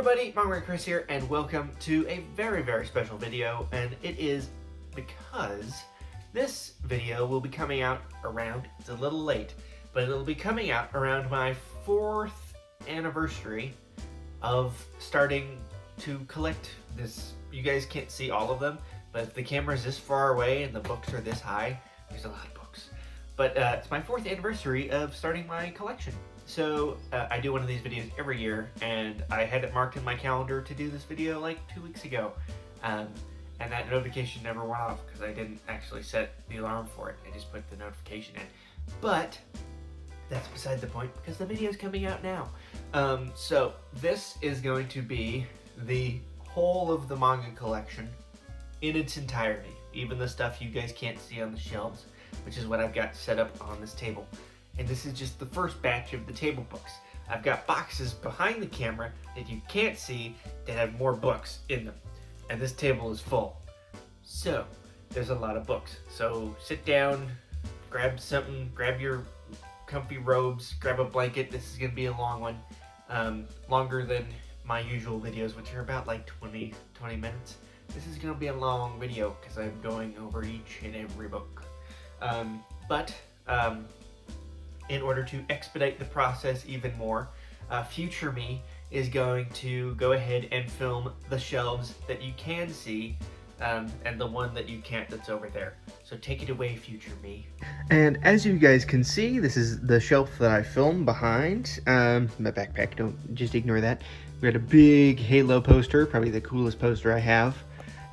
everybody, Manga Chris here, and welcome to a very, very special video, and it is because this video will be coming out around, it's a little late, but it'll be coming out around my 4th anniversary of starting to collect this. You guys can't see all of them, but if the camera's this far away and the books are this high, there's a lot of books. But it's my 4th anniversary of starting my collection. So I do one of these videos every year, and I had it marked in my calendar to do this video like 2 weeks ago. And that notification never went off because I didn't actually set the alarm for it. I just put the notification in. But that's beside the point because the video is coming out now. So this is going to be the whole of the manga collection in its entirety. Even the stuff you guys can't see on the shelves, which is what I've got set up on this table. And this is just the first batch of the table books. I've got boxes behind the camera that you can't see that have more books in them. And this table is full. So, there's a lot of books. So sit down, grab something, grab your comfy robes, grab a blanket. This is gonna be a long one. Longer than my usual videos, which are about like 20 minutes. This is gonna be a long video because I'm going over each and every book. In order to expedite the process even more, future me is going to go ahead and film the shelves that you can see and the one that you can't that's over there. So take it away, future me. And as you guys can see, this is the shelf that I filmed behind. My backpack, don't just ignore that. We got a big Halo poster, probably the coolest poster I have.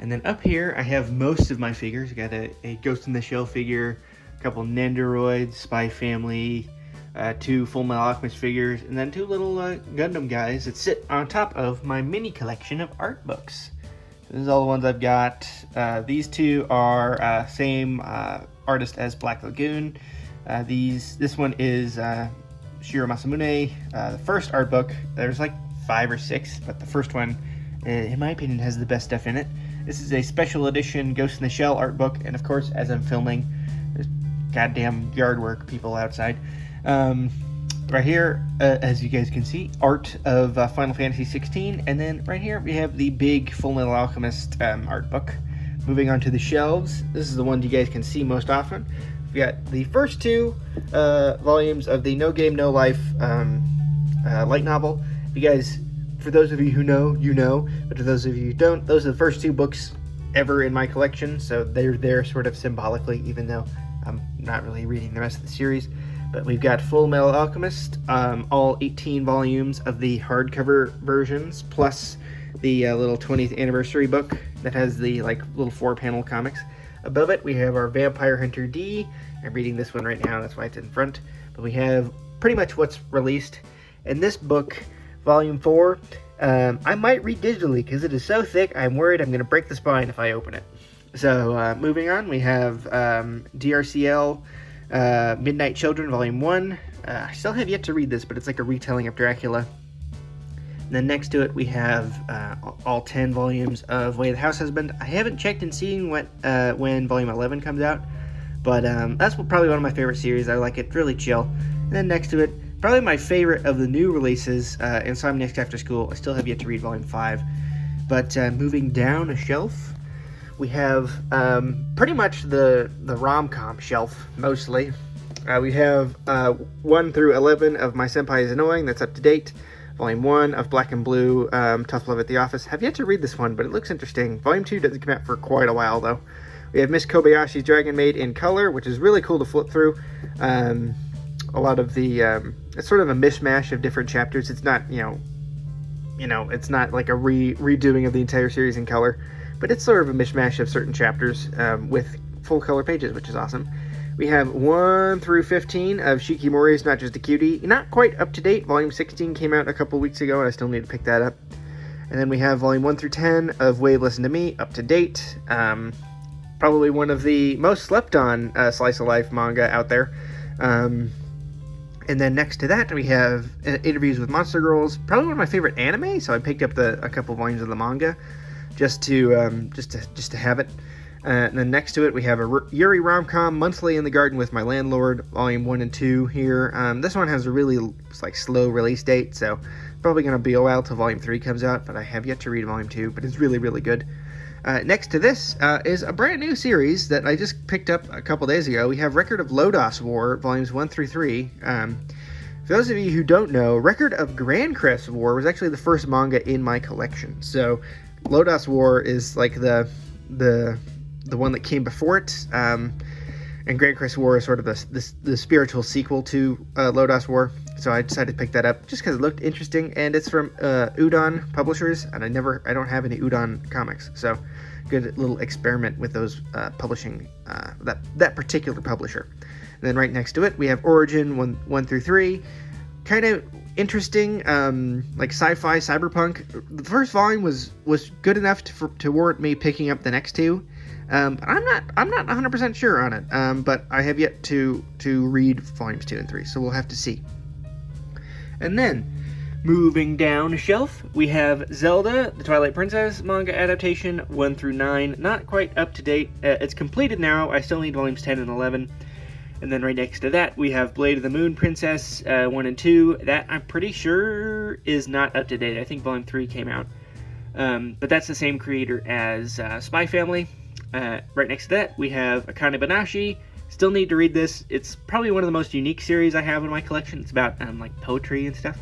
And then up here, I have most of my figures. I got a Ghost in the Shell figure, couple Nendoroids, Spy Family, 2 Full Metal Alchemist figures, and then 2 little Gundam guys that sit on top of my mini collection of art books. So this is all the ones I've got. These 2 are same artist as Black Lagoon. This one is Shiro Masamune. The first art book, there's like 5 or 6, but the first one, in my opinion, has the best stuff in it. This is a special edition Ghost in the Shell art book, and of course, as I'm filming, there's goddamn yard work people outside. Right here, as you guys can see, art of Final Fantasy 16, and then right here we have the big Full Metal Alchemist art book. Moving on to the shelves, this is the one you guys can see most often. We've got the first 2 volumes of the No Game No Life light novel. If you guys, for those of you who know, you know, but to those of you who don't, those are the first 2 books ever in my collection, so they're there sort of symbolically, even though I'm not really reading the rest of the series. But we've got Full Metal Alchemist, all 18 volumes of the hardcover versions, plus the little 20th anniversary book that has the little 4-panel comics. Above it, we have our Vampire Hunter D. I'm reading this one right now, that's why it's in front. But we have pretty much what's released. And this book, Volume 4, I might read digitally because it is so thick, I'm worried I'm going to break the spine if I open it. So, moving on, we have DRCL Midnight Children, Volume 1. I still have yet to read this, but it's like a retelling of Dracula. And then next to it, we have all 10 volumes of Way of the House Husband. I haven't checked and seen when Volume 11 comes out, but that's probably one of my favorite series. I like it, really chill. And then next to it, probably my favorite of the new releases, Insomniacs After School. I still have yet to read Volume 5. But moving down a shelf, we have pretty much the rom-com shelf, mostly. We have 1 through 11 of My Senpai is Annoying, that's up to date. Volume 1 of Black and Blue, Tough Love at the Office. Have yet to read this one, but it looks interesting. Volume 2 doesn't come out for quite a while, though. We have Miss Kobayashi's Dragon Maid in color, which is really cool to flip through. A lot of the, it's sort of a mishmash of different chapters. It's not, it's not like a redoing of the entire series in color. But it's sort of a mishmash of certain chapters with full color pages, which is awesome. We have 1 through 15 of Shikimori's Not Just a Cutie. Not quite up to date. Volume 16 came out a couple weeks ago, and I still need to pick that up. And then we have Volume 1 through 10 of Wave Listen to Me, up to date. Probably one of the most slept on slice of life manga out there. And then next to that, we have Interviews with Monster Girls. Probably one of my favorite anime, so I picked up a couple volumes of the manga. Just to have it. And then next to it, we have a Yuri rom-com, Monthly in the Garden with My Landlord, Volume 1 and 2 here. This one has a really slow release date, so probably going to be a while till Volume 3 comes out, but I have yet to read Volume 2, but it's really, really good. Next to this is a brand new series that I just picked up a couple days ago. We have Record of Lodos War, Volumes 1 through 3. For those of you who don't know, Record of Grand Crest War was actually the first manga in my collection. So Lodos War is like the one that came before it, and Grand Crest War is sort of the spiritual sequel to Lodos War. So I decided to pick that up just because it looked interesting, and it's from Udon Publishers, and I don't have any Udon comics, so good little experiment with those publishing that particular publisher. And then right next to it we have Origin 1 through 3, kind of interesting, like sci-fi cyberpunk. The first volume was good enough to warrant me picking up the next two. But I'm not 100% sure on it. But I have yet to read volumes 2 and 3, so we'll have to see. And then, moving down a shelf, we have Zelda, the Twilight Princess manga adaptation 1 through 9. Not quite up to date. It's completed now. I still need volumes 10 and 11. And then right next to that, we have Blade of the Moon Princess 1 and 2. That I'm pretty sure is not up to date. I think volume 3 came out. But that's the same creator as Spy Family. Right next to that, we have Akane Banashi. Still need to read this. It's probably one of the most unique series I have in my collection. It's about like poetry and stuff.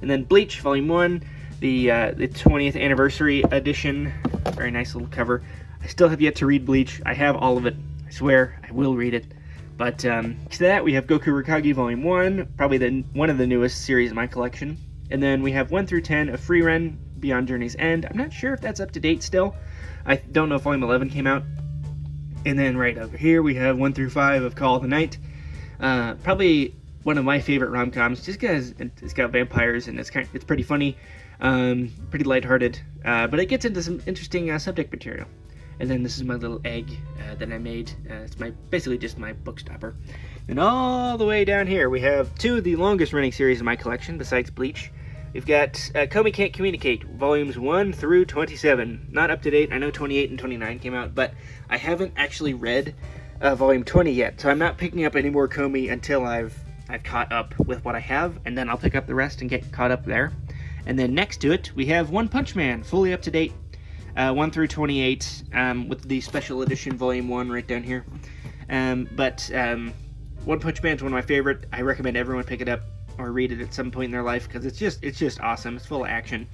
And then Bleach, Volume 1, the 20th anniversary edition. Very nice little cover. I still have yet to read Bleach. I have all of it. I swear, I will read it. But next to that, we have Goku Rikage Volume 1, probably one of the newest series in my collection. And then we have 1 through 10 of Free Ren, Beyond Journey's End. I'm not sure if that's up to date still. I don't know if Volume 11 came out. And then right over here, we have 1 through 5 of Call of the Night. Probably one of my favorite rom-coms, just because it's got vampires and it's pretty funny, pretty lighthearted, but it gets into some interesting subject material. And then this is my little egg that I made. It's basically just my book stopper. And all the way down here, we have two of the longest running series in my collection, besides Bleach. We've got Komi Can't Communicate, volumes 1 through 27. Not up to date. I know 28 and 29 came out, but I haven't actually read volume 20 yet, so I'm not picking up any more Komi until I've caught up with what I have, and then I'll pick up the rest and get caught up there. And then next to it, we have One Punch Man, fully up to date, 1 through 28, with the special edition volume 1 right down here. But One Punch Man is one of my favorite. I recommend everyone pick it up or read it at some point in their life, because it's just awesome. It's full of action.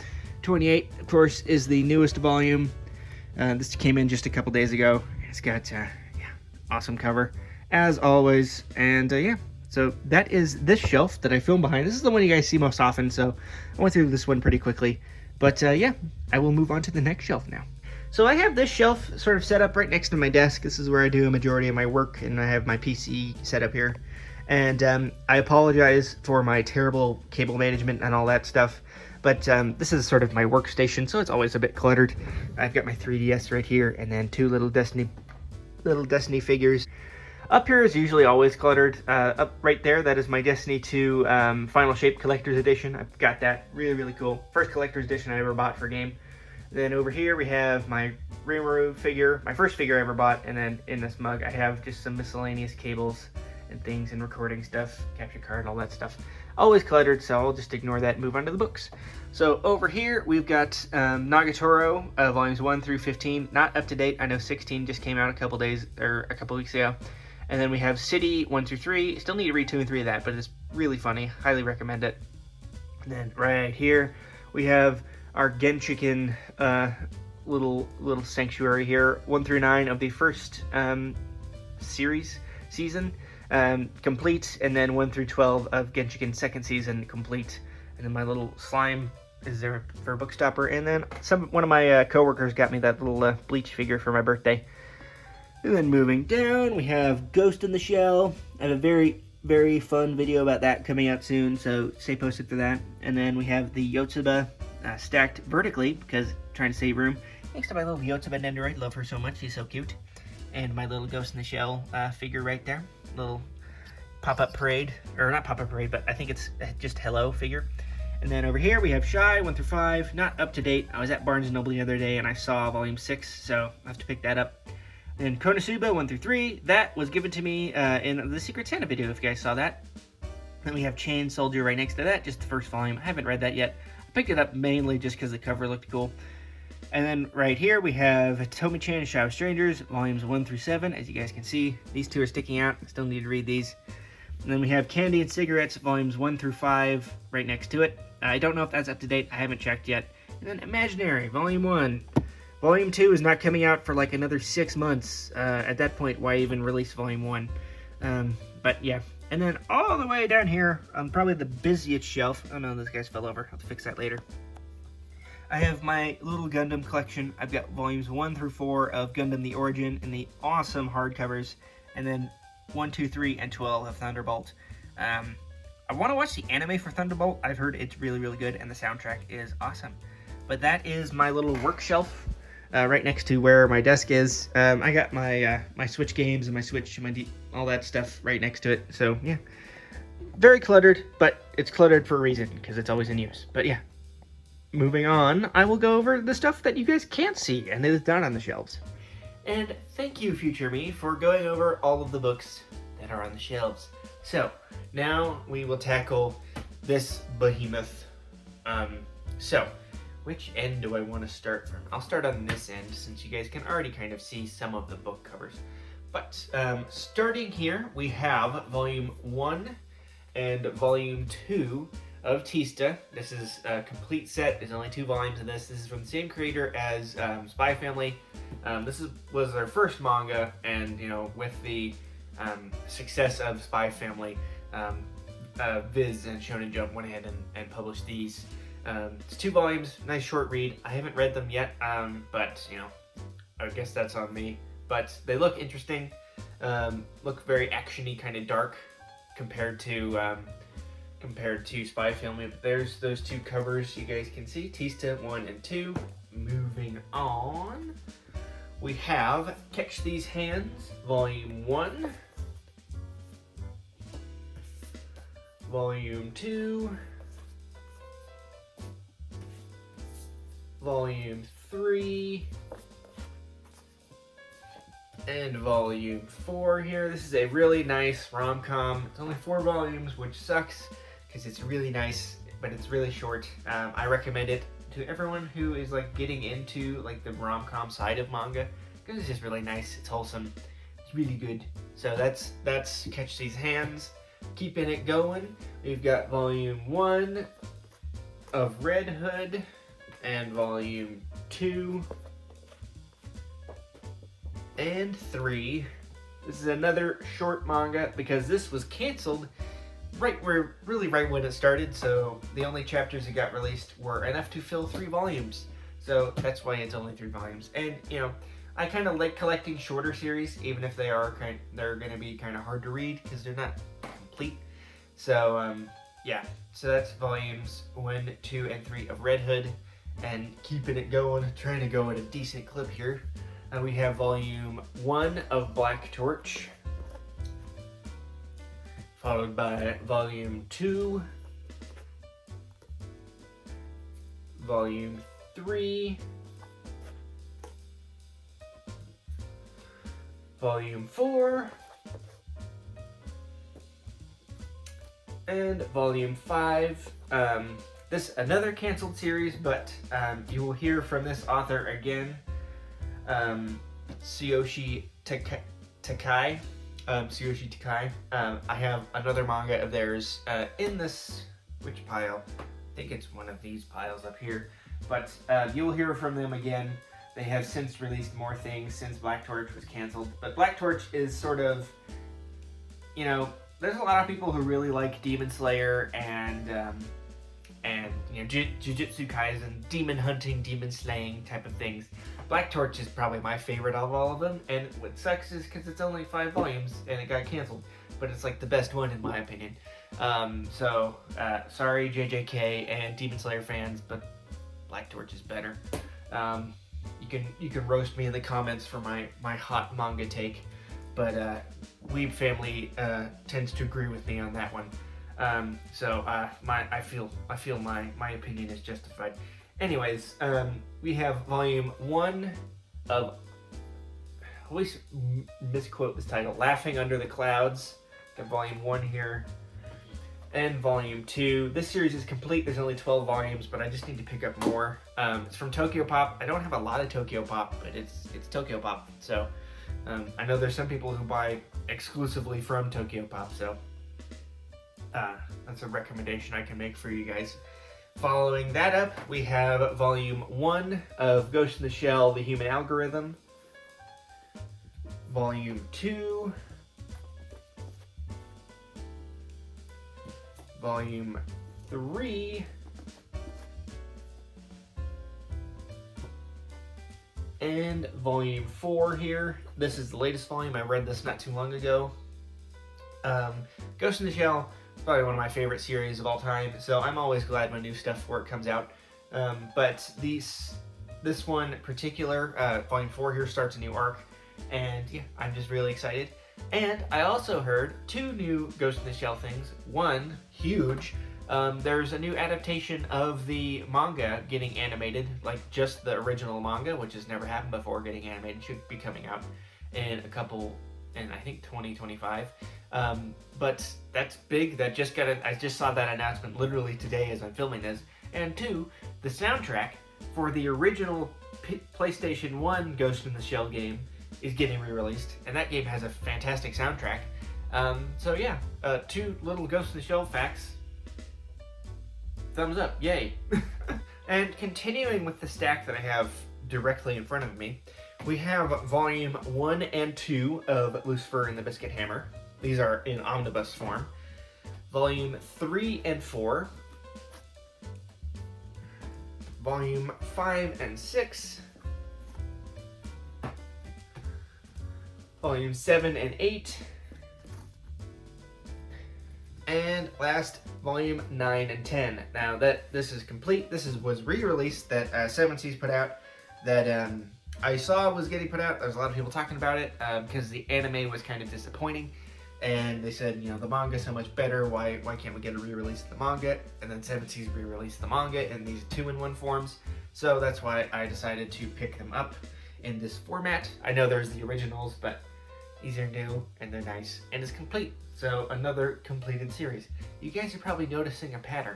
28, of course, is the newest volume. This came in just a couple days ago. It's got awesome cover as always. And so that is this shelf that I film behind. This is the one you guys see most often, so I went through this one pretty quickly. But I will move on to the next shelf now. So I have this shelf sort of set up right next to my desk. This is where I do a majority of my work, and I have my PC set up here. And I apologize for my terrible cable management and all that stuff, but this is sort of my workstation, so it's always a bit cluttered. I've got my 3DS right here, and then two little Destiny figures. Up here is usually always cluttered. Up right there, that is my Destiny 2 Final Shape Collector's Edition. I've got that. Really, really cool. First Collector's Edition I ever bought for a game. Then over here we have my Rimuru figure, my first figure I ever bought, and then in this mug I have just some miscellaneous cables and things and recording stuff, capture card, all that stuff. Always cluttered, so I'll just ignore that and move on to the books. So over here we've got Nagatoro, volumes 1 through 15, not up to date. I know 16 just came out a couple weeks ago. And then we have City 1 through 3. Still need to read 2 and 3 of that, but it's really funny. Highly recommend it. And then right here we have our Genshiken little sanctuary here, 1 through 9 of the first season. Complete, and then 1 through 12 of Genshiken second season complete. And then my little slime is there for a book stopper. And then one of my coworkers got me that little Bleach figure for my birthday. And then moving down, we have Ghost in the Shell. I have a very, very fun video about that coming out soon, so stay posted for that. And then we have the Yotsuba stacked vertically, because trying to save room. Thanks to my little Yotsuba Nendoroid, love her so much, she's so cute. And my little Ghost in the Shell figure right there. Little pop-up parade, or not pop-up parade, but I think it's just hello figure. And then over here we have Shy 1 through 5, not up to date. I was at Barnes & Noble the other day and I saw volume 6, so I have to pick that up. And Konosuba 1 through 3, that was given to me in the Secret Santa video, if you guys saw that. Then we have Chain Soldier right next to that, just the first volume. I haven't read that yet. I Picked it up mainly just because the cover looked cool. And then right here we have Tomi-chan and Shadow Strangers, volumes 1 through 7. As you guys can see, these two are sticking out. Still need to read these. And then we have Candy and Cigarettes, volumes 1 through 5, right next to it. I don't know if that's up to date. I haven't checked yet. And then Imaginary, volume 1. Volume 2 is not coming out for like another 6 months. At that point, why even release volume 1? But yeah. And then all the way down here, on probably the busiest shelf. Oh no, those guys fell over. I'll have to fix that later. I have my little Gundam collection. I've got volumes 1 through 4 of Gundam The Origin and the awesome hardcovers, and then 1, 2, 3, and 12 of Thunderbolt. I want to watch the anime for Thunderbolt. I've heard it's really, really good, and the soundtrack is awesome. But that is my little work shelf right next to where my desk is. I got my my Switch games and my Switch and all that stuff right next to it. So yeah, very cluttered, but it's cluttered for a reason because it's always in use. But yeah. Moving on, I will go over the stuff that you guys can't see, and it is down on the shelves. And thank you, future me, for going over all of the books that are on the shelves. So, now we will tackle this behemoth. So, which end do I want to start from? I'll start on this end, since you guys can already kind of see some of the book covers. But, starting here, we have Volume 1 and Volume 2 of Tista. This is a complete set. There's only 2 volumes of this. This is from the same creator as Spy Family. Was their first manga, and with the success of Spy Family, Viz and Shonen Jump went ahead and published these. It's 2 volumes, nice short read. I haven't read them yet, but I guess that's on me. But they look interesting. Look very actiony, kind of dark compared to Spy Family. But there's those 2 covers you guys can see, Tista 1 and 2. Moving on, we have Catch These Hands, Volume 1, Volume 2, Volume 3, and Volume 4 here. This is a really nice rom-com. It's only 4 volumes, which sucks, because it's really nice, but it's really short. I recommend it to everyone who is like getting into like the rom-com side of manga, because it's just really nice. It's wholesome. It's really good. So that's Catch These Hands. Keeping it going, we've got Volume 1 of Red Hood and Volume 2 and 3. This is another short manga because this was canceled right when it started, so the only chapters that got released were enough to fill 3 volumes. So that's why it's only 3 volumes. And I kind of like collecting shorter series, even if they're going to be kind of hard to read because they're not complete. So yeah, so that's volumes 1, 2, and 3 of Red Hood, and keeping it going, trying to go at a decent clip here. We have Volume 1 of Black Torch, followed by Volume 2, Volume 3, Volume 4, and Volume 5. This another canceled series, but you will hear from this author again, Tsuyoshi Takai. Tsuyoshi Takai. I have another manga of theirs in this, which pile? I think it's one of these piles up here. But you'll hear from them again. They have since released more things since Black Torch was canceled. But Black Torch is sort of, there's a lot of people who really like Demon Slayer and Jujutsu Kaisen, demon hunting, demon slaying type of things. Black Torch is probably my favorite of all of them, and what sucks is because it's only 5 volumes and it got canceled, but it's like the best one in my opinion. Sorry JJK and Demon Slayer fans, but Black Torch is better. You can roast me in the comments for my hot manga take, but Weeb Family tends to agree with me on that one. I feel my opinion is justified. Anyways, we have Volume 1 of, I always misquote this title, Laughing Under the Clouds. Got Volume 1 here. and Volume 2. This series is complete. There's only 12 volumes, but I just need to pick up more. It's from Tokyopop. I don't have a lot of Tokyopop, but it's Tokyopop. So I know there's some people who buy exclusively from Tokyopop, so that's a recommendation I can make for you guys. Following that up, we have Volume 1 of Ghost in the Shell, The Human Algorithm. Volume 2. Volume 3. And Volume 4 here. This is the latest volume. I read this not too long ago. Ghost in the Shell is probably one of my favorite series of all time, so I'm always glad when new stuff for it comes out. But this one in particular, Volume 4 here, starts a new arc, and yeah, I'm just really excited. And I also heard 2 new Ghost in the Shell things. One, huge, there's a new adaptation of the manga getting animated, like just the original manga, which has never happened before, getting animated. Should be coming out in I think 2025. But that's big. I just saw that announcement literally today as I'm filming this. And 2, the soundtrack for the original PlayStation 1 Ghost in the Shell game is getting re-released, and that game has a fantastic soundtrack. So yeah, 2 little Ghost in the Shell facts. Thumbs up, yay. And continuing with the stack that I have directly in front of me, we have Volume 1 and 2 of Lucifer and the Biscuit Hammer. These are in omnibus form. Volume 3 and 4. Volume 5 and 6. Volume 7 and 8. And last, Volume 9 and 10. Now that this is complete, was re-released that 7 Seas put out, that I saw was getting put out. There's a lot of people talking about it because the anime was kind of disappointing. And they said, the manga's so much better, why can't we get a re-release of the manga? And then 7 Seas re-released the manga in these 2-in-1 forms. So that's why I decided to pick them up in this format. I know there's the originals, but these are new, and they're nice, and it's complete. So another completed series. You guys are probably noticing a pattern,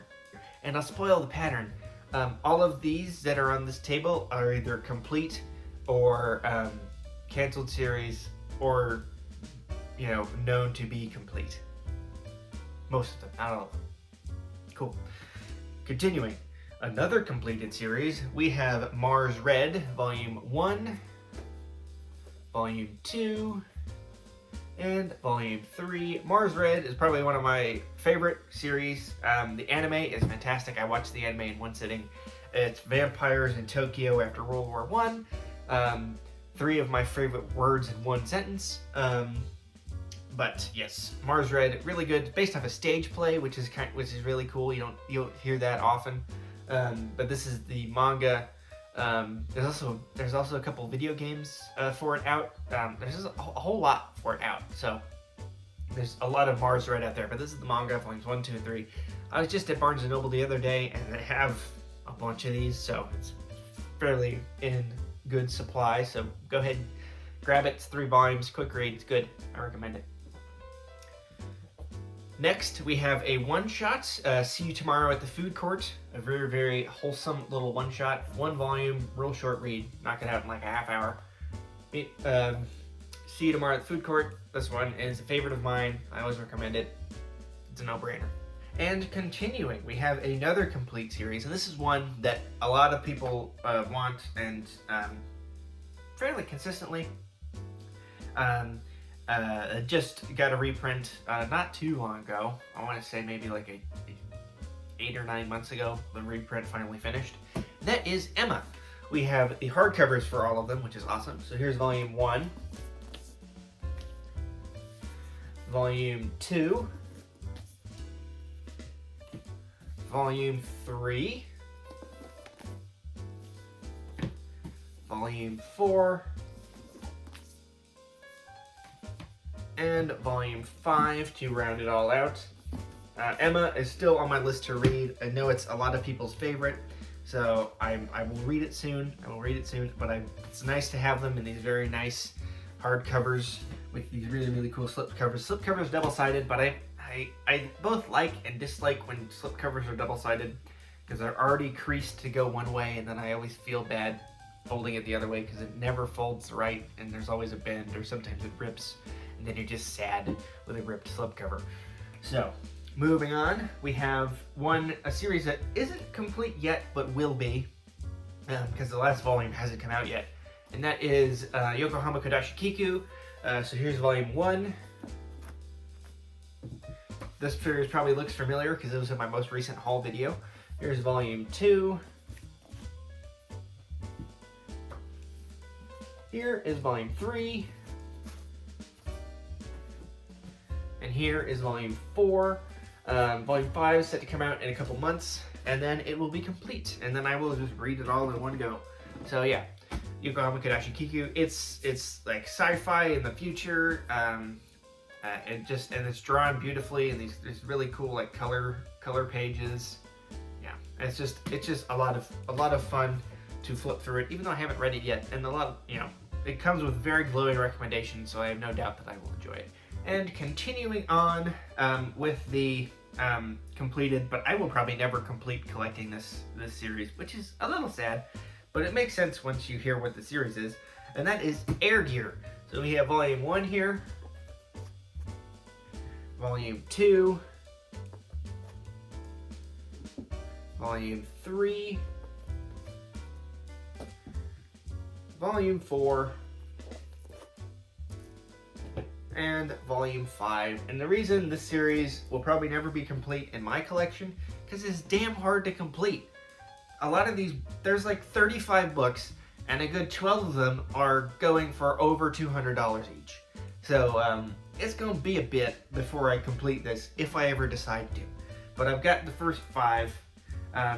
and I'll spoil the pattern. All of these that are on this table are either complete or canceled series, or known to be complete. Most of them, not all of them. Cool. Continuing, another completed series, we have Mars Red, Volume 1, Volume 2, and Volume 3. Mars Red is probably one of my favorite series. The anime is fantastic. I watched the anime in one sitting. It's vampires in Tokyo after World War I. 3 of my favorite words in one sentence. But yes, Mars Red, really good. Based off a stage play, which is really cool. You don't hear that often. But this is the manga. There's also a couple video games for it out. There's just a whole lot for it out. So there's a lot of Mars Red out there. But this is the manga, volumes 1, 2, and 3. I was just at Barnes & Noble the other day, and they have a bunch of these, so it's fairly in good supply. So go ahead, grab it. It's 3 volumes, quick read. It's good. I recommend it. Next, we have a one-shot, See You Tomorrow at the Food Court. A very, very wholesome little one-shot. 1 volume, real short read. Knock it out in like a half hour. See You Tomorrow at the Food Court. This one is a favorite of mine. I always recommend it. It's a no-brainer. And continuing, we have another complete series. And this is one that a lot of people want, and fairly consistently. Just got a reprint not too long ago. I want to say maybe like 8 or 9 months ago. The reprint finally finished. That is Emma. We have the hardcovers for all of them, which is awesome. So here's Volume 1, Volume 2, Volume 3, Volume 4, and Volume 5 to round it all out. Emma is still on my list to read. I know it's a lot of people's favorite, so I will read it soon. But it's nice to have them in these very nice hardcovers with these really, really cool slipcovers. Slipcovers double-sided, but I both like and dislike when slipcovers are double-sided, because they're already creased to go one way, and then I always feel bad folding it the other way because it never folds right, and there's always a bend, or sometimes it rips, and then you're just sad with a ripped slipcover. So, moving on, we have a series that isn't complete yet, but will be, because the last volume hasn't come out yet, and that is Yokohama Kodashi Kiku. So here's volume 1. This series probably looks familiar because it was in my most recent haul video. Here's volume 2. Here is volume 3. And here is volume 4. Volume 5 is set to come out in a couple months, and then it will be complete, and then I will just read it all in one go. So yeah, Yokohama Kodashi Kiku. It's like sci-fi in the future. And it's drawn beautifully, and these really cool like color pages. Yeah, it's just a lot of fun to flip through it, even though I haven't read it yet. And it comes with very glowing recommendations, so I have no doubt that I will enjoy it. And continuing on with the completed, but I will probably never complete collecting this series, which is a little sad, but it makes sense once you hear what the series is, and that is Air Gear. So we have volume 1 here, volume 2, volume 3, volume 4, and volume 5. And the reason this series will probably never be complete in my collection, because it's damn hard to complete. A lot of these, there's like 35 books, and a good 12 of them are going for over $200 each. So it's going to be a bit before I complete this, if I ever decide to. But I've got the first 5.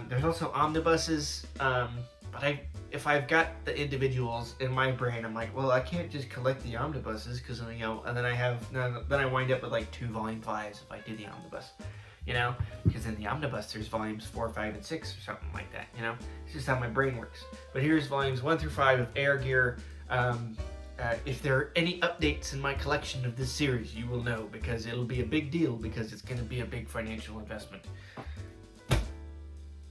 There's also omnibuses, but if I've got the individuals in my brain, I'm like, well, I can't just collect the omnibuses, because and then I wind up with like 2 volume 5s if I do the omnibus, because in the omnibus there's volumes 4, 5, and 6 or something like that. It's just how my brain works. But here's volumes 1 through 5 of Air Gear. If there are any updates in my collection of this series, you will know, because it'll be a big deal, because it's going to be a big financial investment.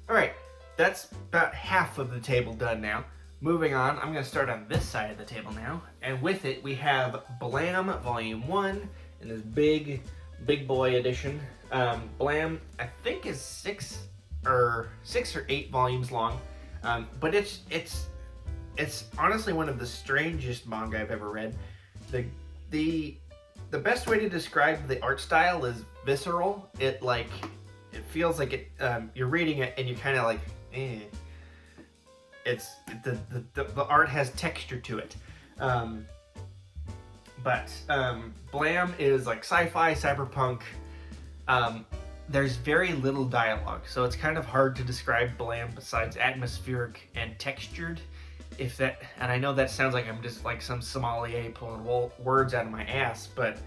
Alright, that's about half of the table done now. Moving on, I'm going to start on this side of the table now, and with it we have Blam Volume 1 in this big boy edition. Blam, I think, is 6 or 8 volumes long, but it's honestly one of the strangest manga I've ever read. The best way to describe the art style is visceral. It feels like it. You're reading it and you're kind of like, eh. It's the art has texture to it. But Blam is like sci-fi, cyberpunk. There's very little dialogue, so it's kind of hard to describe Blam besides atmospheric and textured. And I know that sounds like I'm just like some sommelier pulling words out of my ass, but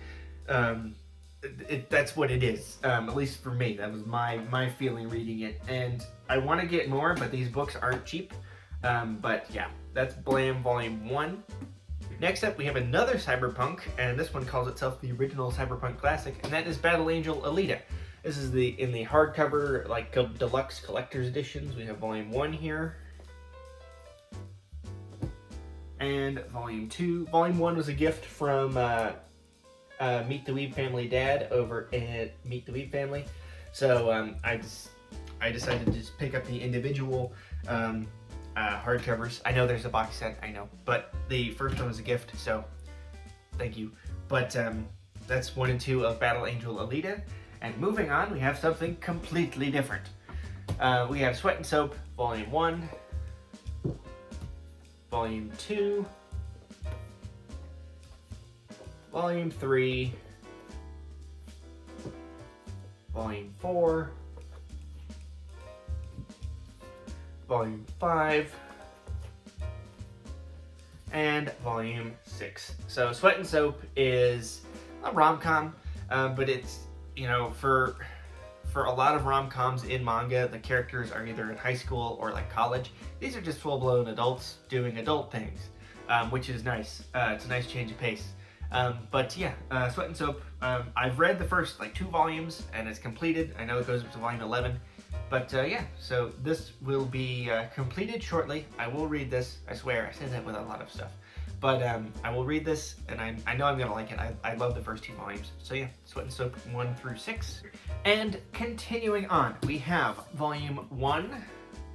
that's what it is. At least for me, that was my feeling reading it. And I want to get more, but these books aren't cheap. But yeah, that's Blam Volume 1. Next up, we have another cyberpunk, and this one calls itself the original cyberpunk classic, and that is Battle Angel Alita. This is in the hardcover, like deluxe collector's editions. We have Volume 1 here, and Volume 2. Volume 1 was a gift from Meet the Weeb Family Dad over at Meet the Weeb Family. So I decided to just pick up the individual hardcovers. I know there's a box set, I know, but the first one was a gift, so thank you. But that's 1 and 2 of Battle Angel Alita. And moving on, we have something completely different. We have Sweat and Soap, Volume 1, Volume 2, Volume 3, Volume 4, Volume 5, and Volume 6. So Sweat and Soap is a rom-com, but it's, for a lot of rom-coms in manga, the characters are either in high school or like college. These are just full-blown adults doing adult things, which is nice. It's a nice change of pace. But yeah, Sweat and Soap. I've read the first like 2 volumes and it's completed. I know it goes up to volume 11. But yeah, so this will be completed shortly. I will read this. I swear, I say that with a lot of stuff. But I will read this, and I know I'm going to like it. I love the first 2 volumes. So yeah, Sweat and Soap 1 through 6. And continuing on, we have volume 1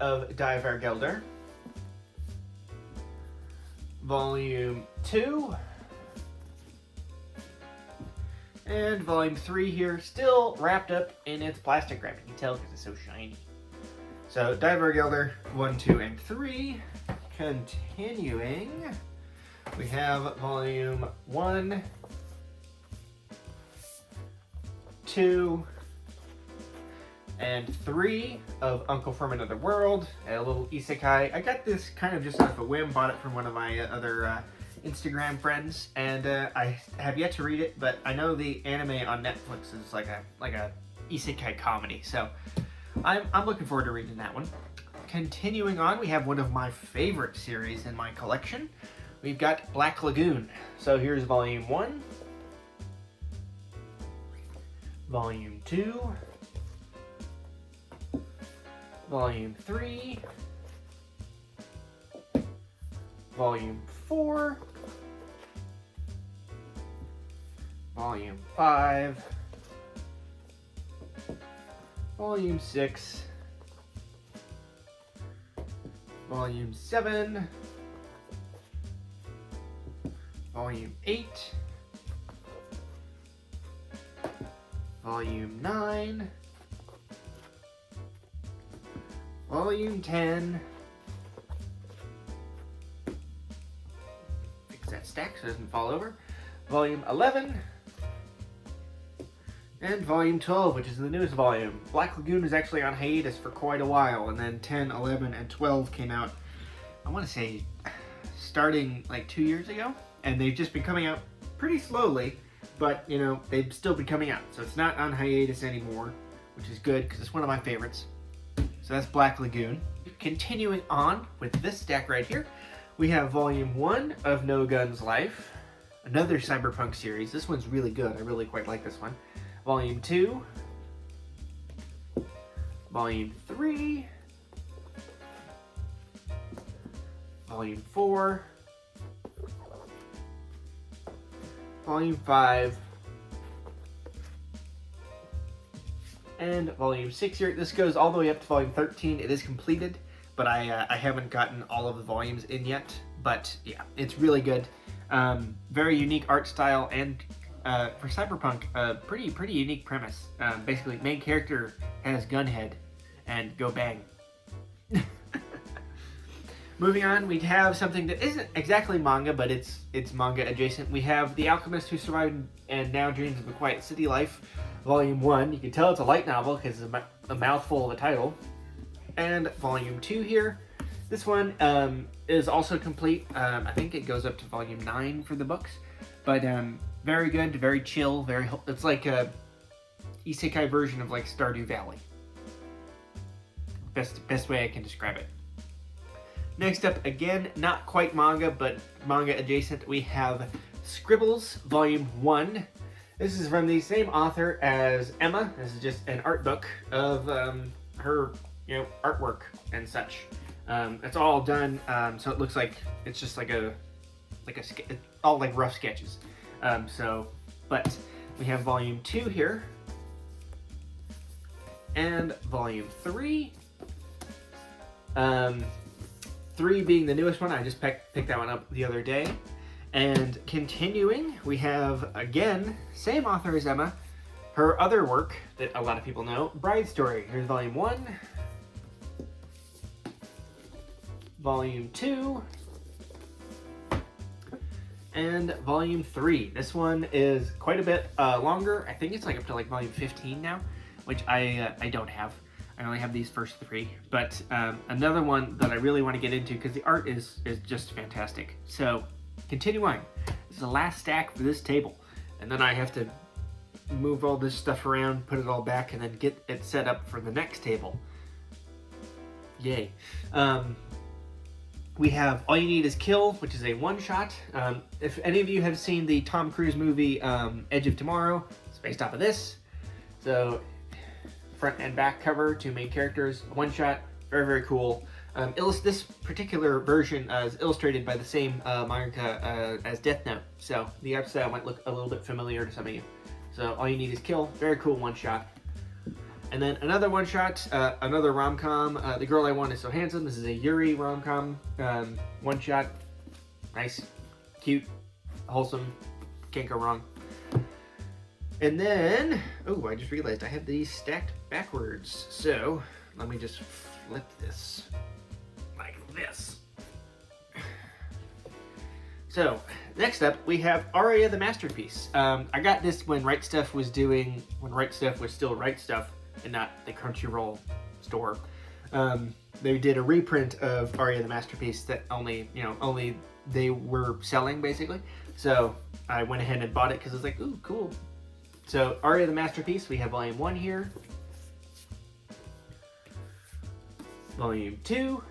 of Divergelder. Volume 2. And volume 3 here, still wrapped up in its plastic wrap. You can tell because it's so shiny. So Divergelder 1, 2, and 3. Continuing, we have volume 1, 2, and 3 of Uncle from Another World, a little isekai. I got this kind of just off a whim, bought it from one of my other Instagram friends, and I have yet to read it, but I know the anime on Netflix is like a isekai comedy, so I'm looking forward to reading that one. Continuing on, we have one of my favorite series in my collection. We've got Black Lagoon. So here's volume 1, volume 2, volume 3, volume 4, volume 5, volume 6, volume 7, volume 8, volume 9, volume 10, fix that stack so it doesn't fall over, volume 11, and volume 12, which is the newest volume. Black Lagoon is actually on hiatus for quite a while, and then 10, 11, and 12 came out, I want to say, starting like 2 years ago, and they've just been coming out pretty slowly, but, you know, they've still been coming out, so it's not on hiatus anymore, which is good, because it's one of my favorites. So that's Black Lagoon. Continuing on with this stack right here, we have volume 1 of No Guns Life, another cyberpunk series. This one's really good. I really quite like this one. Volume 2, volume 3, volume 4, volume 5, and volume 6 here. This goes all the way up to volume 13. It is completed, but I haven't gotten all of the volumes in yet. But yeah, it's really good. Very unique art style, and for cyberpunk, pretty unique premise. Basically, main character has gun head and go bang. Moving on, we have something that isn't exactly manga, but it's manga adjacent. We have The Alchemist Who Survived and Now Dreams of a Quiet City Life, Volume 1. You can tell it's a light novel because it's a mouthful of a title. And Volume 2 here. This one is also complete. I think it goes up to Volume 9 for the books. But very good, very chill, it's like a isekai version of like Stardew Valley. Best way I can describe it. Next up, again, not quite manga, but manga adjacent, we have Scribbles, Volume 1. This is from the same author as Emma. This is just an art book of her, artwork and such. It's all done, so it looks like it's just all like rough sketches. But we have Volume 2 here, and Volume 3. 3 being the newest one. I just picked that one up the other day. And continuing, we have, again, same author as Emma, her other work that a lot of people know, Bride Story. Here's Volume 1, Volume 2, and Volume 3. This one is quite a bit longer. I think it's like up to like Volume 15 now, which I don't have. I only have these first 3, but another one that I really want to get into because the art is just fantastic. So, continuing, this is the last stack for this table, and then I have to move all this stuff around, put it all back, and then get it set up for the next table. Yay. We have All You Need Is Kill, which is a one-shot. If any of you have seen the Tom Cruise movie Edge of Tomorrow, it's based off of this. So front and back cover, two main characters, one-shot, very, very cool. This particular version is illustrated by the same mangaka as Death Note, so the art style might look a little bit familiar to some of you. So All You Need Is Kill, very cool one-shot. And then another one-shot, another rom-com, The Girl I Want Is So Handsome. This is a Yuri rom-com, one-shot, nice, cute, wholesome, can't go wrong. And then, oh, I just realized I have these stacked backwards, so let me just flip this like this. So, next up, we have Aria the Masterpiece. I got this when Right Stuff was still Right Stuff, and not the Crunchyroll store. They did a reprint of Aria the Masterpiece that only they were selling, basically. So I went ahead and bought it because I was like, ooh, cool. So Aria the Masterpiece, we have Volume 1 here. Volume 2.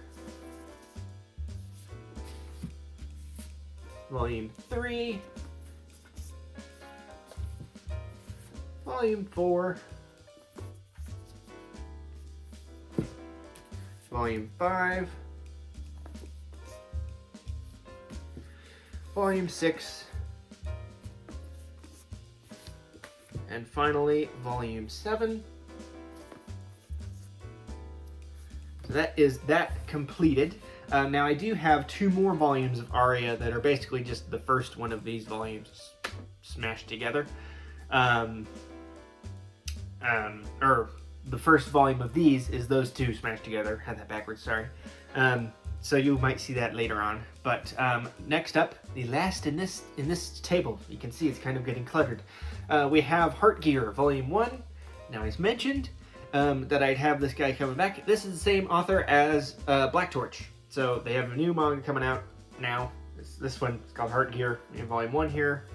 Volume 3. Volume 4. Volume 5, Volume 6, and finally Volume 7. So that is that completed. Now I do have 2 more volumes of Aria that are basically just the first one of these volumes smashed together. Or the first volume of these is those 2 smashed together. Had that backwards, sorry. So you might see that later on. But next up, the last in this table, you can see it's kind of getting cluttered. We have Heart Gear Volume 1. Now, as mentioned, that I'd have this guy coming back. This is the same author as Black Torch. So they have a new manga coming out now. This one is called Heart Gear. We have Volume 1 here.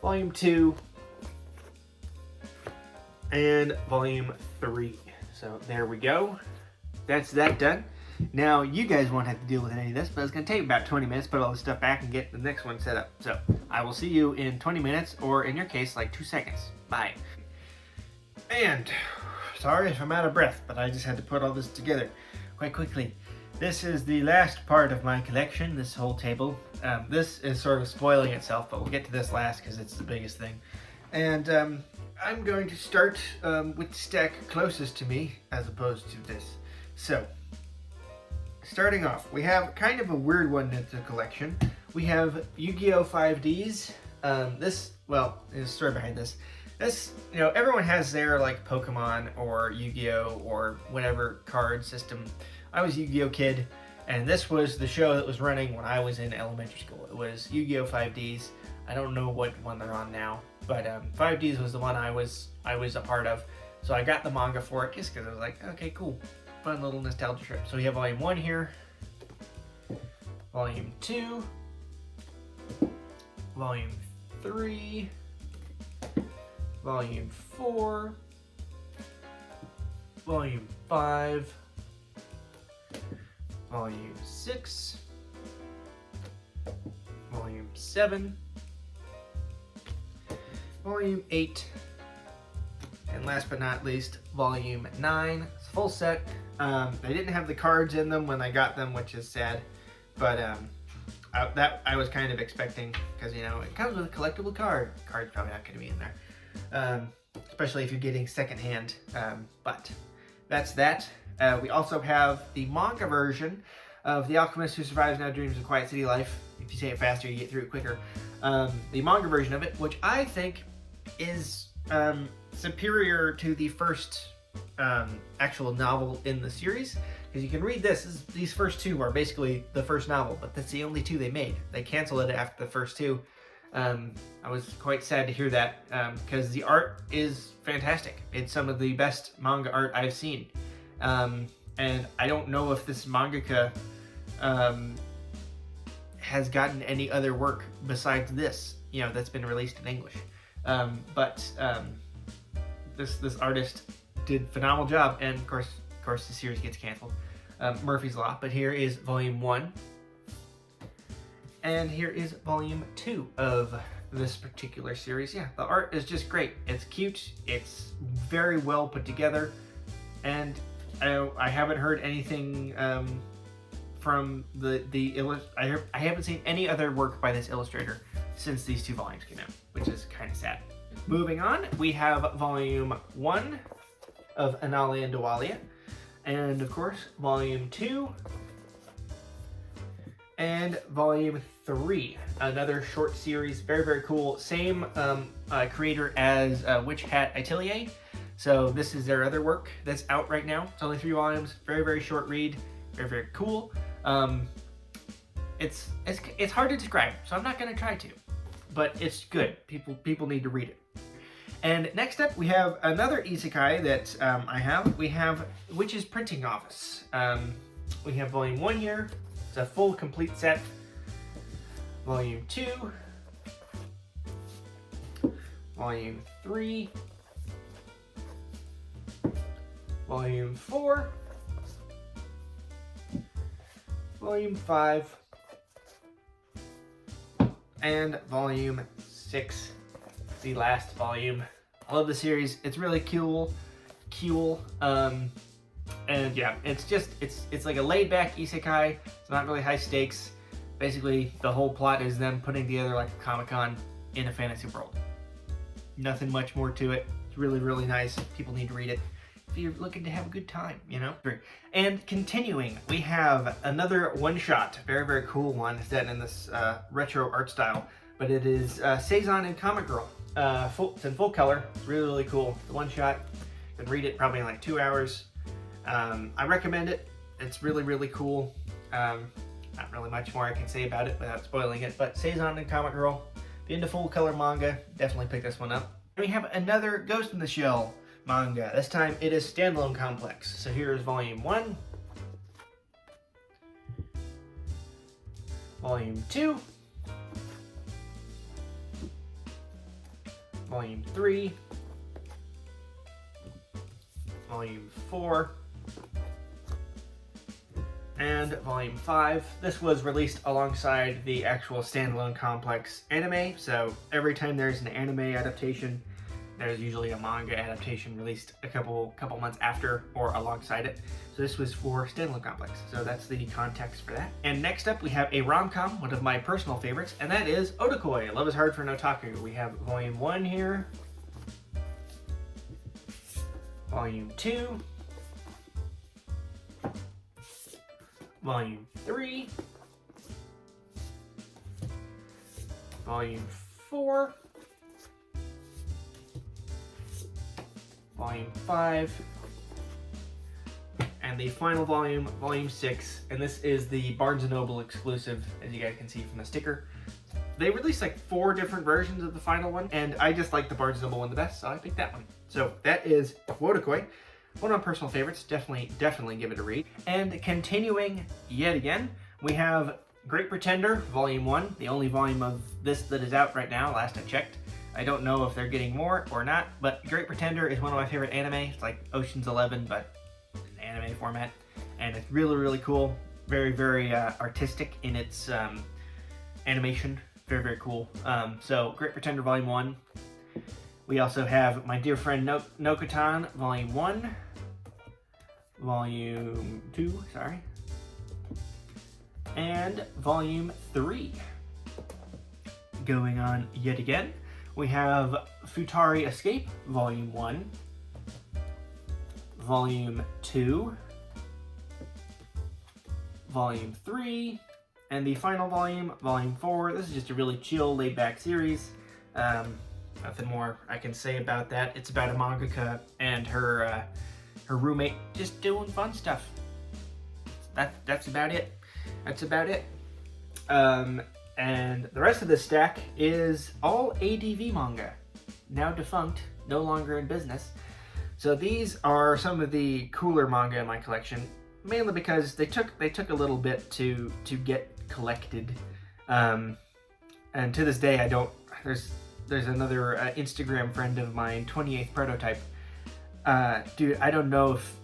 Volume 2. And Volume 3. So there we go. That's that done. Now, you guys won't have to deal with any of this, but it's going to take about 20 minutes to put all this stuff back and get the next one set up. So I will see you in 20 minutes, or in your case, like 2 seconds. Bye. And, sorry if I'm out of breath, but I just had to put all this together quite quickly. This is the last part of my collection, this whole table. This is sort of spoiling itself, but we'll get to this last because it's the biggest thing. And I'm going to start with the stack closest to me as opposed to this. So, starting off, we have kind of a weird one in the collection. We have Yu-Gi-Oh! 5Ds. There's a story behind this. This, everyone has their like Pokemon or Yu-Gi-Oh! Or whatever card system. I was a Yu-Gi-Oh! Kid, and this was the show that was running when I was in elementary school. It was Yu-Gi-Oh! 5Ds. I don't know what one they're on now, but 5Ds was the one I was a part of. So I got the manga for it just because I was like, okay, cool. Fun little nostalgia trip. So we have Volume 1 here. Volume 2. Volume 3. Volume 4. Volume 5. Volume 6. Volume 7. Volume 8. And last but not least, Volume 9. It's a full set. They didn't have the cards in them when I got them, which is sad. But I was kind of expecting, because it comes with a collectible card. The card's probably not going to be in there, especially if you're getting secondhand. But that's that. We also have the manga version of The Alchemist Who Survives Now Dreams of Quiet City Life. If you say it faster, you get through it quicker. The manga version of it, which I think is superior to the first actual novel in the series, because you can read these first 2 are basically the first novel, but that's the only 2 they made. They canceled it after the first 2. I was quite sad to hear that, because the art is fantastic. It's some of the best manga art I've seen, and I don't know if this mangaka has gotten any other work besides this, that's been released in English. But this artist did a phenomenal job, and of course the series gets canceled. Murphy's Law, but here is volume 1. And here is volume 2 of this particular series. Yeah, the art is just great. It's cute, it's very well put together, and I haven't heard anything from I haven't seen any other work by this illustrator since these 2 volumes came out, which is kind of sad. Moving on, we have volume 1 of Anali and Dawalia, and of course volume 2 and volume 3, another short series, very, very cool. Same creator as Witch Hat Atelier. So this is their other work that's out right now. It's only 3 volumes, very, very short read, very, very cool. It's hard to describe, so I'm not gonna try to, but it's good. People need to read it. And next up, we have another isekai that I have. We have Witch's Printing Office. We have volume 1 here. It's a full, complete set. Volume 2. Volume 3. Volume 4. Volume 5. And volume 6. The last volume. I love the series. It's really cool. And yeah, it's like a laid-back isekai. It's not really high stakes. Basically, the whole plot is them putting together like a Comic-Con in a fantasy world. Nothing much more to it. It's really, really nice. People need to read it if you're looking to have a good time, you know? And continuing, we have another one-shot, very, very cool one set in this retro art style, but it is Seizon and Comic Girl. It's in full color. It's really, really cool. It's a one-shot. You can read it probably in like 2 hours. I recommend it. It's really, really cool. Not really much more I can say about it without spoiling it, but Seizon and Comic Girl, if you're into full color manga, definitely pick this one up. And we have another Ghost in the Shell manga. This time it is standalone complex. So here is volume 1, volume 2, volume 3, volume 4, and volume 5. This was released alongside the actual standalone complex anime, so every time there's an anime adaptation, there's usually a manga adaptation released a couple months after or alongside it. So this was for standalone complex, so that's the context for that. And next up we have a rom-com, one of my personal favorites, and that is Otakoi, Love is Hard for an Otaku. We have volume 1 here, volume 2, volume 3, volume 4, volume 5, and the final volume, volume 6, and this is the Barnes & Noble exclusive, as you guys can see from the sticker. They released like 4 different versions of the final one, and I just like the Barnes & Noble one the best, so I picked that one. So that is Wotakoi. One of my personal favorites. Definitely give it a read. And continuing yet again, we have Great Pretender, Volume 1, the only volume of this that is out right now, last I checked. I don't know if they're getting more or not, but Great Pretender is one of my favorite anime. It's like Ocean's 11, but in anime format. And it's really, really cool. Very, very artistic in its animation. Very, very cool. So, Great Pretender Volume 1. We also have My Dear Friend Nokotan, Volume 1, Volume 2, sorry, and Volume 3. Going on yet again, we have Futari Escape, Volume 1, Volume 2, Volume 3, and the final volume, Volume 4. This is just a really chill, laid-back series. Nothing more I can say about that. It's about a mangaka and her roommate just doing fun stuff. That's about it. That's about it. And the rest of the stack is all ADV manga, now defunct, no longer in business. So these are some of the cooler manga in my collection, mainly because they took a little bit to get collected. And to this day, I don't. There's another Instagram friend of mine, 28th Prototype. Dude, I don't know if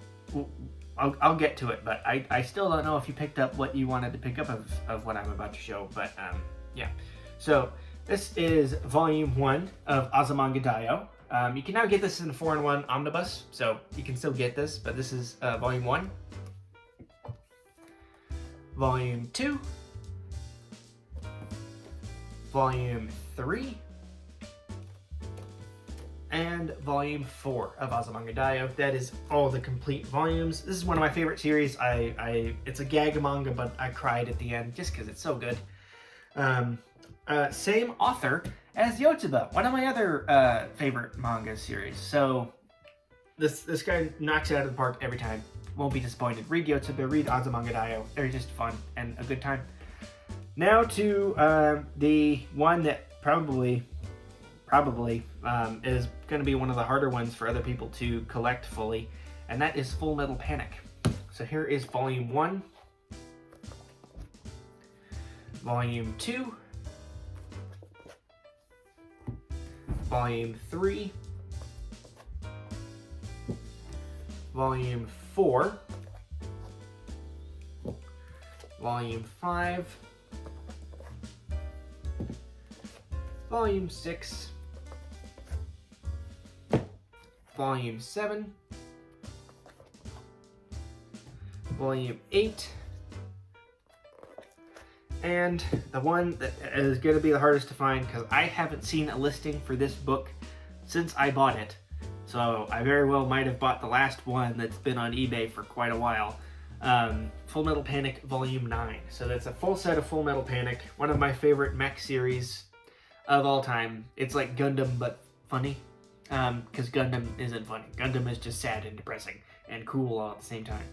I'll get to it, but I still don't know if you picked up what you wanted to pick up of what I'm about to show. But yeah, so this is volume 1 of Azumanga Daioh. You can now get this in a 4-in-1 omnibus, so you can still get this, but this is volume 1, volume 2, volume 3, and volume 4 of Azumanga Daioh. That is all the complete volumes. This is one of my favorite series. It's a gag manga, but I cried at the end just because it's so good. Same author as Yotsuba, one of my other favorite manga series. So this guy knocks it out of the park every time. Won't be disappointed. Read Yotsuba, read Azumanga Daioh. They're just fun and a good time. Now to the one that probably is going to be one of the harder ones for other people to collect fully, and that is Full Metal Panic. So here is volume 1, volume 2, volume 3, volume 4, volume 5, volume 6, volume 7, volume 8, and the one that is going to be the hardest to find because I haven't seen a listing for this book since I bought it. So I very well might have bought the last one that's been on eBay for quite a while. Full Metal Panic Volume 9. So that's a full set of Full Metal Panic, one of my favorite mech series of all time. It's like Gundam but funny, because Gundam isn't funny. Gundam is just sad and depressing and cool all at the same time.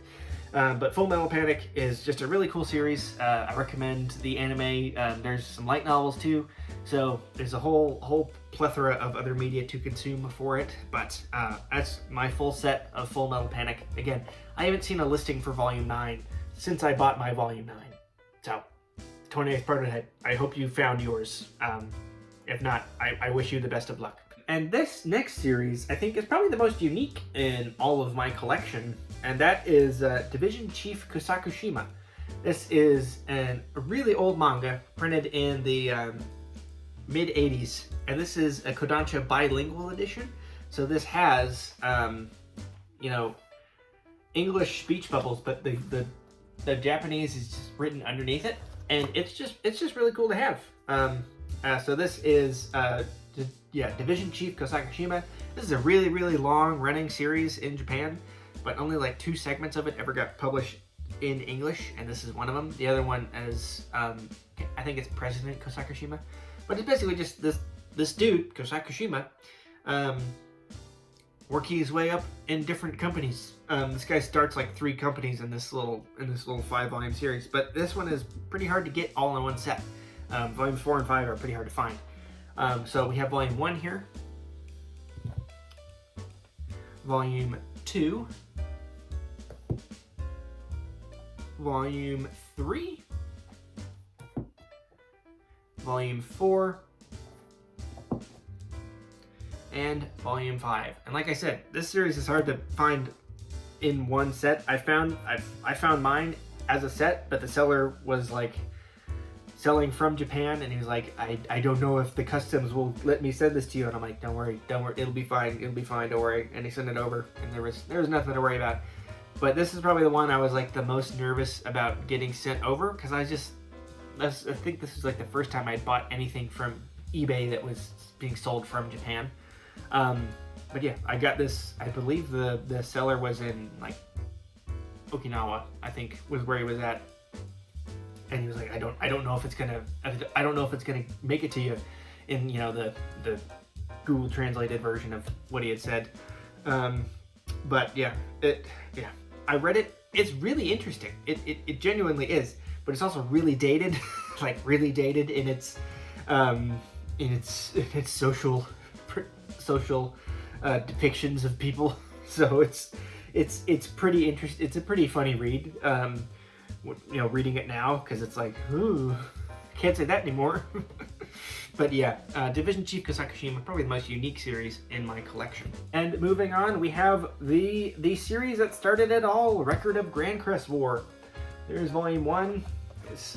But Full Metal Panic is just a really cool series. I recommend the anime. There's some light novels too, so there's a whole plethora of other media to consume for it. But that's my full set of Full Metal Panic. Again, I haven't seen a listing for Volume 9 since I bought my Volume 9. So, 28th part ahead. I hope you found yours. If not, I wish you the best of luck. And this next series, I think, is probably the most unique in all of my collection, and that is Division Chief Kusakushima. This is a really old manga, printed in the mid-80s, and this is a Kodansha bilingual edition. So this has, English speech bubbles, but the Japanese is just written underneath it, and it's just really cool to have. So this is Division Chief Kosakushima. This is a really, really long running series in Japan, but only like 2 segments of it ever got published in English, and this is one of them. The other one is, I think it's President Kosakushima, but it's basically just this dude, Kosakushima, working his way up in different companies. This guy starts like 3 companies in this little 5-volume series, but this one is pretty hard to get all in one set. Volumes 4 and 5 are pretty hard to find. So we have volume 1 here, volume 2, volume 3, volume 4, and volume 5. And like I said, this series is hard to find in one set. I found mine as a set, but the seller was like selling from Japan, and he was like, I don't know if the customs will let me send this to you. And I'm like, don't worry, it'll be fine, don't worry. And he sent it over, and there was nothing to worry about. But this is probably the one I was like the most nervous about getting sent over, because I think this was like the first time I'd bought anything from eBay that was being sold from Japan. But yeah, I got this. I believe the seller was in like Okinawa, I think was where he was at. And he was like, I don't know if it's gonna make it to you in the Google translated version of what he had said. But yeah, I read it. It's really interesting. It genuinely is, but it's also really dated, like really dated in its social depictions of people. So it's pretty interesting. It's a pretty funny read. Reading it now, because it's like, ooh, can't say that anymore. But yeah, Division Chief Kasakushima, probably the most unique series in my collection. And moving on, we have the series that started it all, Record of Grand Crest War. There's Volume 1.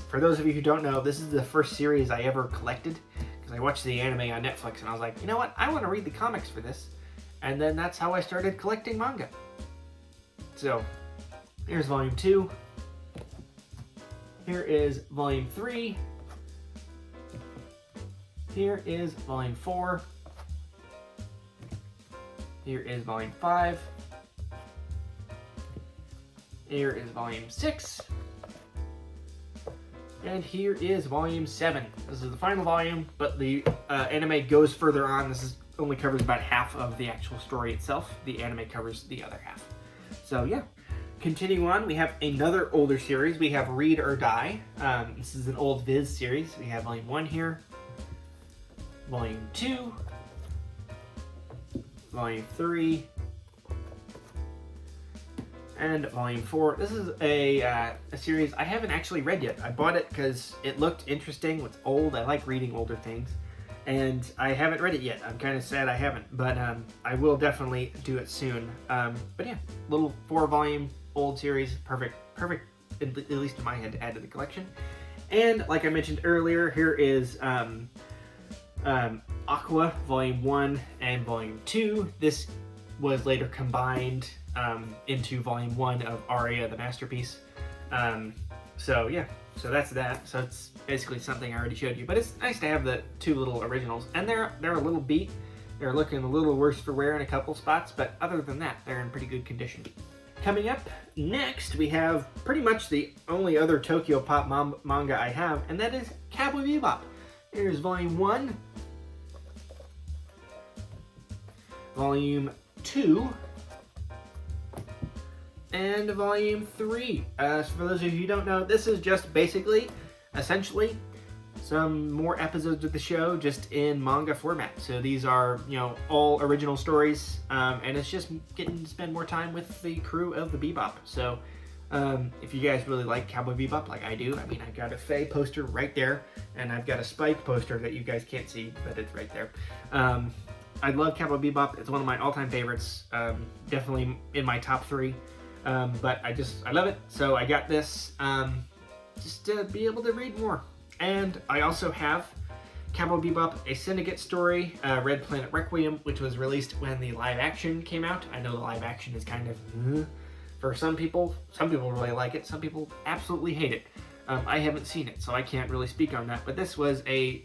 For those of you who don't know, this is the first series I ever collected, because I watched the anime on Netflix, and I was like, you know what, I want to read the comics for this. And then that's how I started collecting manga. So, here's Volume 2. Here is Volume 3. Here is Volume 4. Here is Volume 5. Here is Volume 6. And here is Volume 7. This is the final volume, but the anime goes further on. This only covers about half of the actual story itself. The anime covers the other half. So yeah. Continuing on, we have another older series. We have Read or Die. This is an old Viz series. We have Volume 1 here. Volume 2, Volume 3, and Volume 4. This is a series I haven't actually read yet. I bought it because it looked interesting. It's old. I like reading older things. And I haven't read it yet. I'm kind of sad I haven't. But I will definitely do it soon. But yeah, little 4-volume old series. Perfect, at least in my head, to add to the collection. And like I mentioned earlier, here is Aqua, Volume 1 and Volume 2. This was later combined into Volume 1 of Aria, the Masterpiece. So yeah, so that's that. So it's basically something I already showed you, but it's nice to have the 2 little originals. And they're a little beat. They're looking a little worse for wear in a couple spots, but other than that, they're in pretty good condition. Coming up next, we have pretty much the only other Tokyo Pop manga I have, and that is Cowboy Bebop. Here's Volume 1, Volume 2, and Volume 3. So for those of you who don't know, this is just essentially, some more episodes of the show just in manga format. So these are, all original stories, and it's just getting to spend more time with the crew of the Bebop. So if you guys really like Cowboy Bebop like I do, I've got a Faye poster right there, and I've got a Spike poster that you guys can't see, but it's right there. I love Cowboy Bebop. It's one of my all-time favorites. Definitely in my top 3. But I love it. So I got this just to be able to read more. And I also have Cowboy Bebop, A Syndicate Story, Red Planet Requiem, which was released when the live action came out. I know the live action is kind of for some people. Some people really like it. Some people absolutely hate it. I haven't seen it, so I can't really speak on that. But this was a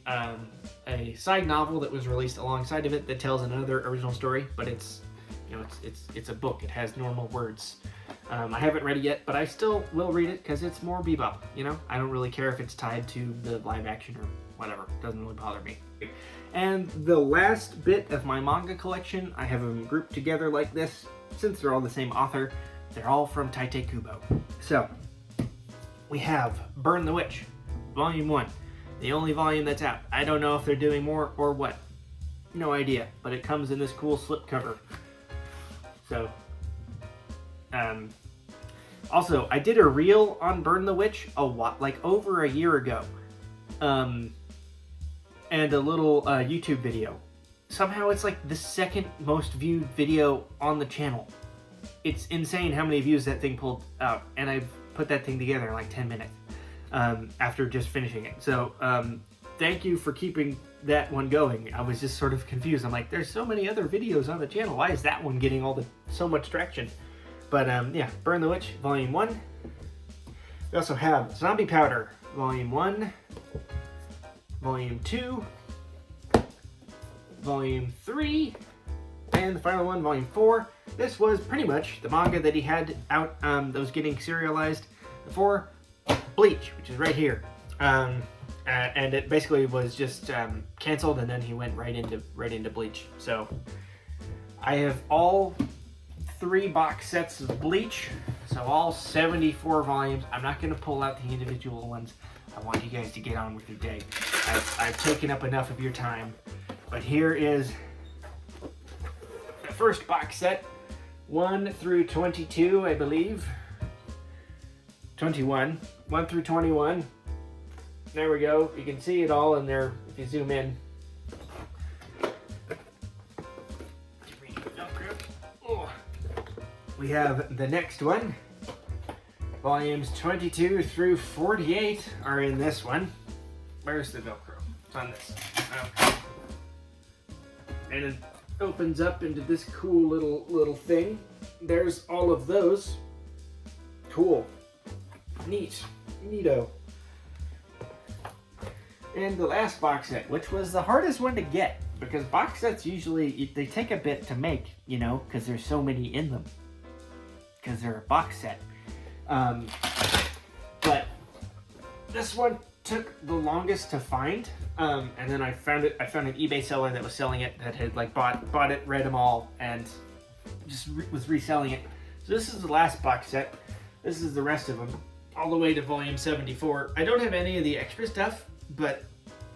side novel that was released alongside of it that tells another original story. But it's a book. It has normal words. I haven't read it yet, but I still will read it because it's more Bebop. I don't really care if it's tied to the live action or whatever. It doesn't really bother me. And the last bit of my manga collection, I have them grouped together like this. Since they're all the same author, they're all from Tite Kubo. So we have Burn the Witch, Volume 1, the only volume that's out. I don't know if they're doing more or what. No idea, but it comes in this cool slipcover. So, also, I did a reel on Burn the Witch over a year ago, and a little YouTube video. Somehow it's like the second most viewed video on the channel. It's insane how many views that thing pulled out, and I put that thing together in like 10 minutes after just finishing it. So, thank you for keeping that one going. I was just sort of confused. I'm like, there's so many other videos on the channel. Why is that one getting so much traction? But yeah, Burn the Witch, Volume 1. We also have Zombie Powder, Volume 1, Volume 2, Volume 3, and the final one, Volume 4. This was pretty much the manga that he had out that was getting serialized before Bleach, which is right here. And it basically was just canceled, and then he went right into Bleach. So I have all 3 box sets of Bleach, so all 74 volumes. I'm not going to pull out the individual ones. I want you guys to get on with your day. I've taken up enough of your time. But here is the first box set, 1 through 22, I believe. 21. 1 through 21. There we go. You can see it all in there if you zoom in. We have the next one. Volumes 22 through 48 are in this one. Where's the Velcro? It's on this. Okay. And it opens up into this cool little thing. There's all of those. Cool. Neat. Neato. And the last box set, which was the hardest one to get, because box sets usually, they take a bit to make, you know, because there's so many in them. Because they're a box set. But this one took the longest to find. And then I found an eBay seller that was selling it, that had like bought it, read them all, and just was reselling it. So this is the last box set. This is the rest of them, all the way to volume 74. I don't have any of the extra stuff, but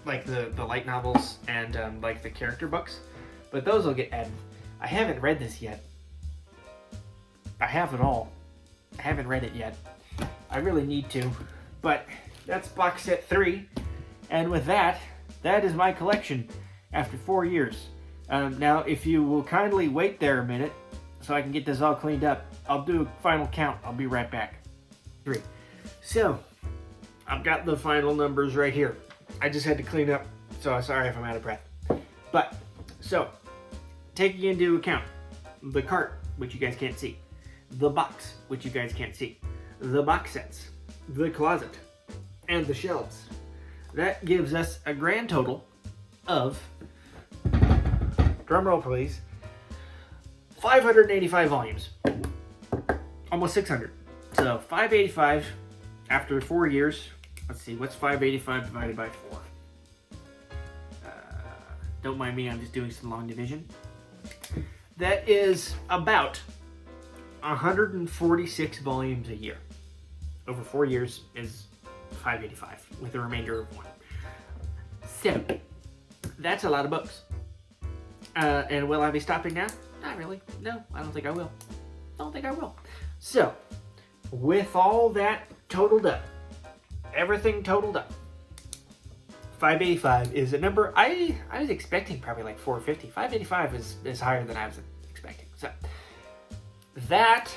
like the light novels and like the character books, but those will get added. I haven't read this yet. I have it all. I haven't read it yet. I really need to, but that's box set 3, and with that is my collection after 4 years. Now, if you will kindly wait there a minute so I can get this all cleaned up, I'll do a final count. I'll be right back. 3. So, I've got the final numbers right here. I just had to clean up, so sorry if I'm out of breath. But, so, taking into account the cart, which you guys can't see, the box, which you guys can't see, the box sets, the closet, and the shelves. That gives us a grand total of, drumroll please, 585 volumes. Almost 600. So 585 after 4 years. Let's see, what's 585 divided by 4? Don't mind me, I'm just doing some long division. That is about 146 volumes a year. Over 4 years is 585, with the remainder of 1. So, that's a lot of books. And will I be stopping now? Not really. No, I don't think I will. So, with all that totaled up, everything totaled up, 585 is a number I was expecting probably like 450. 585 is higher than I was expecting. So, that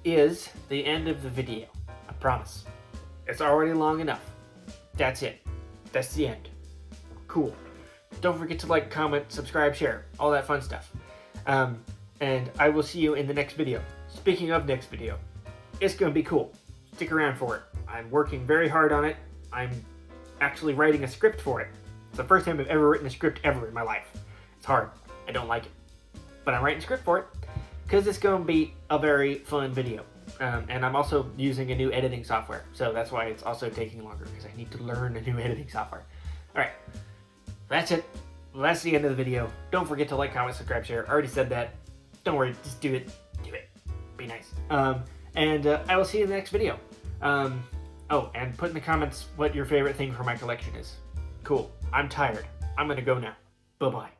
is the end of the video. I promise. It's already long enough. That's it. That's the end. Cool. Don't forget to like, comment, subscribe, share, all that fun stuff. And I will see you in the next video. Speaking of next video, it's going to be cool. Stick around for it. I'm working very hard on it. I'm actually writing a script for it. It's the first time I've ever written a script ever in my life. It's hard. I don't like it. But I'm writing a script for it because it's going to be a very fun video. And I'm also using a new editing software. So that's why it's also taking longer, because I need to learn a new editing software. Alright. That's it. That's the end of the video. Don't forget to like, comment, subscribe, share. I already said that. Don't worry. Just do it. Do it. Be nice. And I will see you in the next video. Oh, and put in the comments what your favorite thing from my collection is. Cool. I'm tired. I'm gonna go now. Bye-bye.